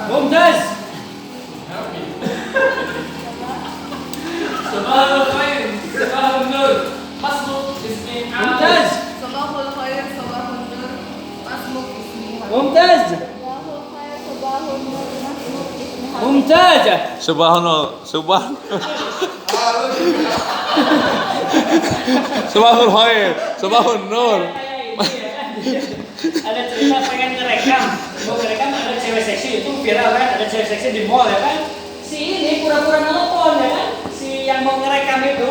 Mumtaz. Sabahul khair, sabahul nur. Masmuk ismi Mumtaz. Sabahul khair, sabahul nur, masmuk ismi Mumtaz. Sabahul khair, sabahul nur, masmuk ismi Mumtaz. Subhanul khair, subhanul nur. Ada cerita pengen ngerekam, mau ngerekam ada cewek seksi itu viral kan, ada cewek seksi di mall ya kan. Si ini pura-pura nelpon ya kan, si yang mau ngerekam itu